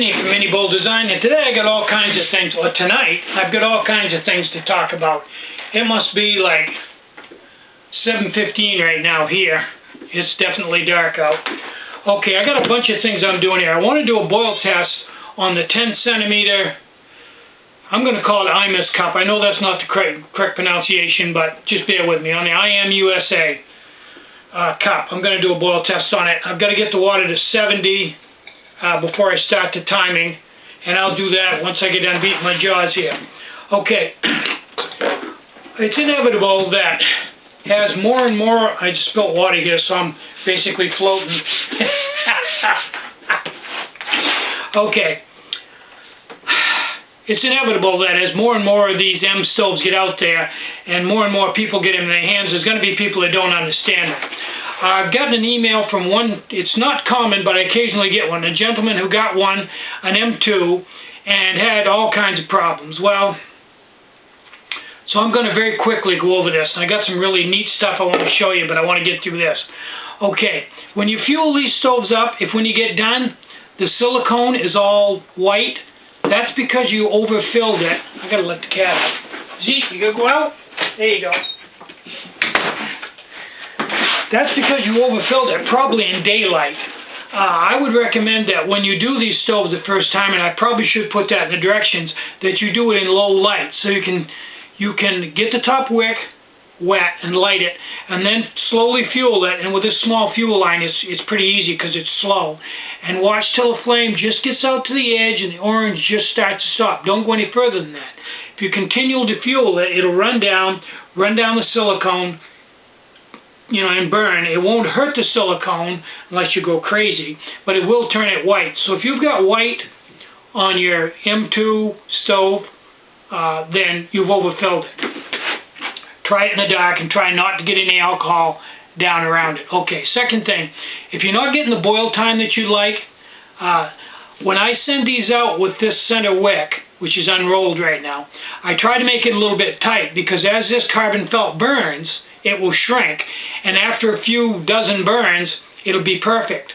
Tinny from Mini Bowl Design, and today I got all kinds of things, or tonight, I've got all kinds of things to talk about. It must be like 7:15 right now here. It's definitely dark out. Okay, I got a bunch of things I'm doing here. I want to do a boil test on the 10 centimeter, I'm going to call it IMUS cup. I know that's not the correct pronunciation, but just bear with me. On the IMUSA cup, I'm going to do a boil test on it. I've got to get the water to 70 before I start the timing, and I'll do that once I get done beating my jaws here. Okay, it's inevitable that as more and more, I just spilled water here, so I'm basically floating. Okay, it's inevitable that as more and more of these M stoves get out there and more people get them in their hands, there's going to be people that don't understand it. I've gotten an email from one, it's not common, but I occasionally get one, a gentleman who got one, an M2, and had all kinds of problems. Well, so I'm going to very quickly go over this. I got some really neat stuff I want to show you, but I want to get through this. Okay, when you fuel these stoves up, if when you get done, the silicone is all white, that's because you overfilled it. I got to let the cat out. Zeke, you going to go out? There you go. That's because you overfilled it, probably in daylight. I would recommend that when you do these stoves the first time, and I probably should put that in the directions, that you do it in low light, so you can get the top wick wet and light it, and then slowly fuel it. And with this small fuel line, it's pretty easy because it's slow. And watch till the flame just gets out to the edge and the orange just starts to stop. Don't go any further than that. If you continue to fuel it, it'll run down the silicone, and burn. It won't hurt the silicone unless you go crazy, but it will turn it white. So if you've got white on your M2 stove, then you've overfilled it. Try it in the dark and try not to get any alcohol down around it. Okay, second thing, if you're not getting the boil time that you like, when I send these out with this center wick, which is unrolled right now, I try to make it a little bit tight, because as this carbon felt burns, it will shrink, and after a few dozen burns, it'll be perfect.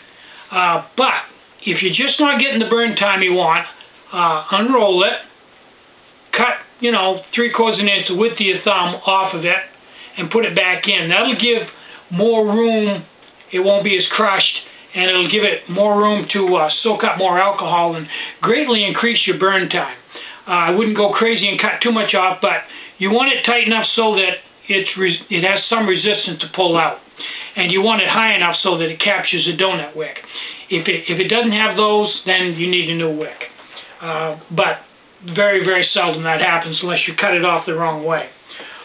But if you're just not getting the burn time you want, unroll it, cut, 3/4 of an inch, the width of your thumb off of it, and put it back in. That'll give more room. It won't be as crushed, and it'll give it more room to soak up more alcohol and greatly increase your burn time. I wouldn't go crazy and cut too much off, but you want it tight enough so that it has some resistance to pull out, and you want it high enough so that it captures a donut wick. If it doesn't have those, then you need a new wick. But very, very seldom that happens unless you cut it off the wrong way.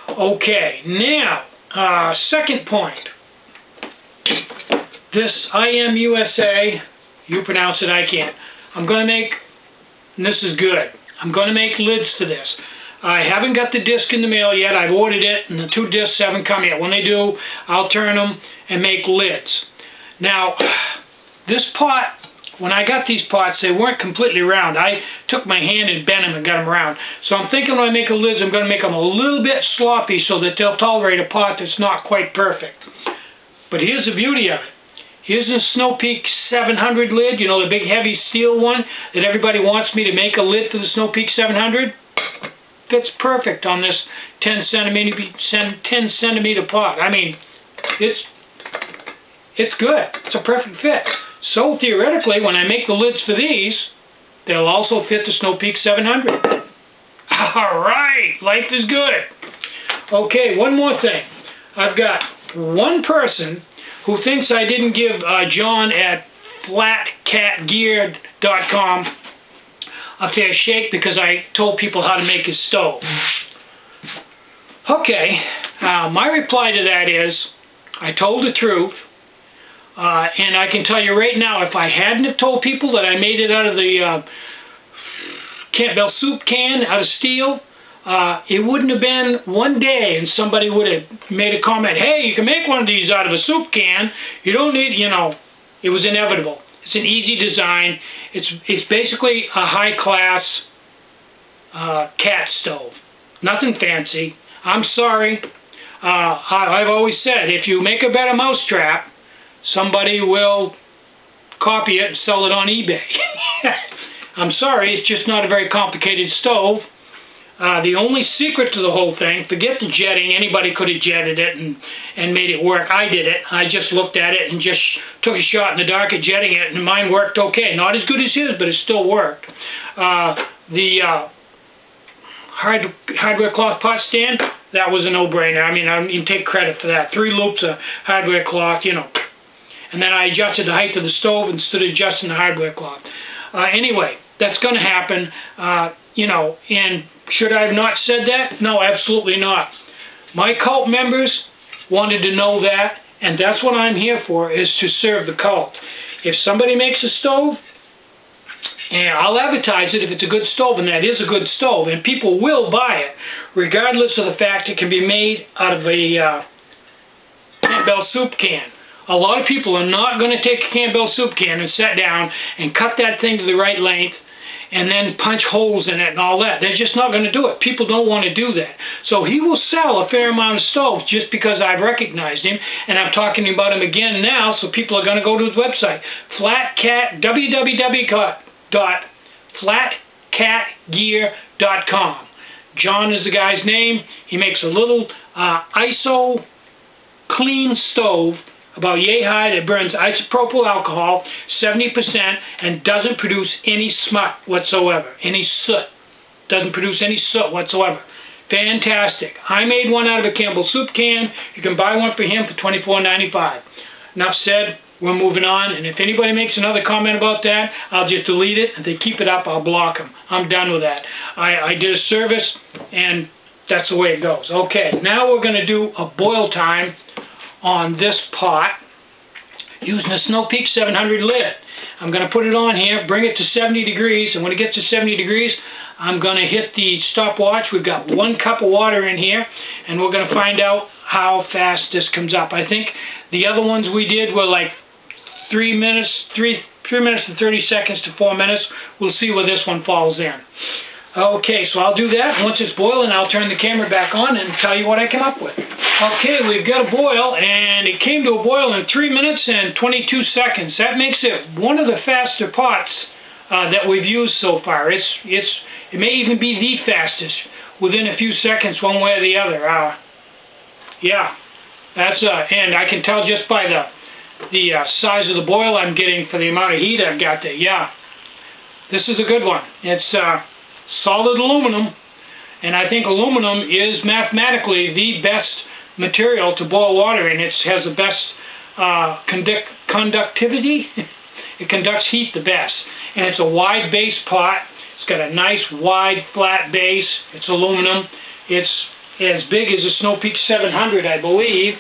Okay, now, second point. This IMUSA, you pronounce it, I can't. I'm going to make, and this is good, I'm going to make lids to this. I haven't got the disc in the mail yet. I've ordered it, and the 2 discs haven't come yet. When they do, I'll turn them and make lids. Now, this pot, when I got these pots, they weren't completely round. I took my hand and bent them and got them round. So I'm thinking when I make the lids, I'm going to make them a little bit sloppy so that they'll tolerate a pot that's not quite perfect. But here's the beauty of it. Here's the Snow Peak 700 lid, the big heavy steel one that everybody wants me to make a lid for the Snow Peak 700. Fits perfect on this 10 centimeter pot. I mean, it's good. It's a perfect fit. So theoretically, when I make the lids for these, they'll also fit the Snow Peak 700. All right, life is good. Okay, one more thing. I've got one person who thinks I didn't give John at flatcatgear.com a fair shake because I told people how to make his stove. Okay, my reply to that is, I told the truth, and I can tell you right now, if I hadn't have told people that I made it out of the Campbell soup can, out of steel, it wouldn't have been one day and somebody would have made a comment, hey, you can make one of these out of a soup can, you don't need, it was inevitable. It's an easy design. It's basically a high-class cat stove. Nothing fancy. I'm sorry. I've always said, if you make a better mousetrap, somebody will copy it and sell it on eBay. I'm sorry, it's just not a very complicated stove. The only secret to the whole thing, forget the jetting, anybody could have jetted it and made it work. I did it. I just looked at it and just took a shot in the dark at jetting it, and mine worked okay. Not as good as his, but it still worked. The hardware cloth pot stand, that was a no-brainer. I mean, I don't even take credit for that. 3 loops of hardware cloth, you know. And then I adjusted the height of the stove instead of adjusting the hardware cloth. Anyway, that's going to happen, you know, and should I have not said that? No, absolutely not. My cult members wanted to know that, and that's what I'm here for, is to serve the cult. If somebody makes a stove, and I'll advertise it if it's a good stove, and that is a good stove, and people will buy it, regardless of the fact it can be made out of a Campbell soup can. A lot of people are not going to take a Campbell soup can and sit down and cut that thing to the right length and then punch holes in it and all that. They're just not going to do it. People don't want to do that. So he will sell a fair amount of stoves just because I've recognized him, and I'm talking about him again now, so people are going to go to his website, www.flatcatgear.com. John is the guy's name. He makes a little ISO clean stove about yay high that burns isopropyl alcohol 70% and doesn't produce any smut whatsoever, any soot. Doesn't produce any soot whatsoever. Fantastic. I made one out of a Campbell soup can. You can buy one for him for $24.95. Enough said. We're moving on, and if anybody makes another comment about that, I'll just delete it. If they keep it up, I'll block them. I'm done with that. I did a service, and that's the way it goes. Okay, now we're going to do a boil time on this pot using a Snow Peak 700 lid. I'm going to put it on here, bring it to 70 degrees, and when it gets to 70 degrees, I'm going to hit the stopwatch. We've got 1 cup of water in here, and we're going to find out how fast this comes up. I think the other ones we did were like 3 minutes and 30 seconds to 4 minutes. We'll see where this one falls in. Okay, so I'll do that. Once it's boiling, I'll turn the camera back on and tell you what I came up with. Okay, we've got a boil, and it came to a boil in 3 minutes and 22 seconds. That makes it one of the faster pots that we've used so far. It may even be the fastest within a few seconds, one way or the other. Yeah, that's and I can tell just by the size of the boil I'm getting for the amount of heat I've got there. Yeah, this is a good one. It's solid aluminum, and I think aluminum is mathematically the best material to boil water in. It has the best conductivity. It conducts heat the best, and it's a wide base pot. It's got a nice wide flat base. It's aluminum. It's as big as a Snow Peak 700, I believe.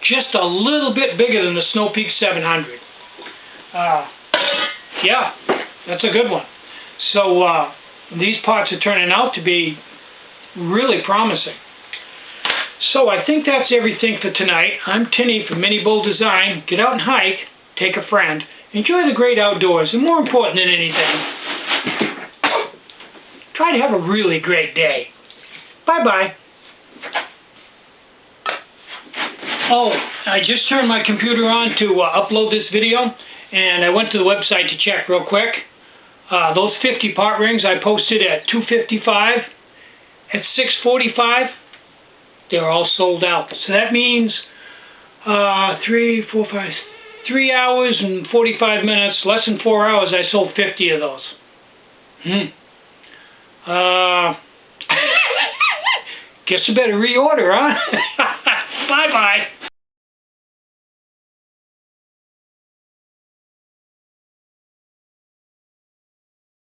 Just a little bit bigger than the Snow Peak 700. Yeah, that's a good one. So these pots are turning out to be really promising. So I think that's everything for tonight. I'm Tinny from Mini Bull Design. Get out and hike, take a friend, enjoy the great outdoors, and more important than anything, try to have a really great day. Bye-bye. Oh, I just turned my computer on to upload this video, and I went to the website to check real quick. Those 50 pot rings I posted at $2.55. At $6.45, they're all sold out. So that means 3 hours and 45 minutes, less than 4 hours, I sold 50 of those. Guess I better reorder, huh? Bye-bye.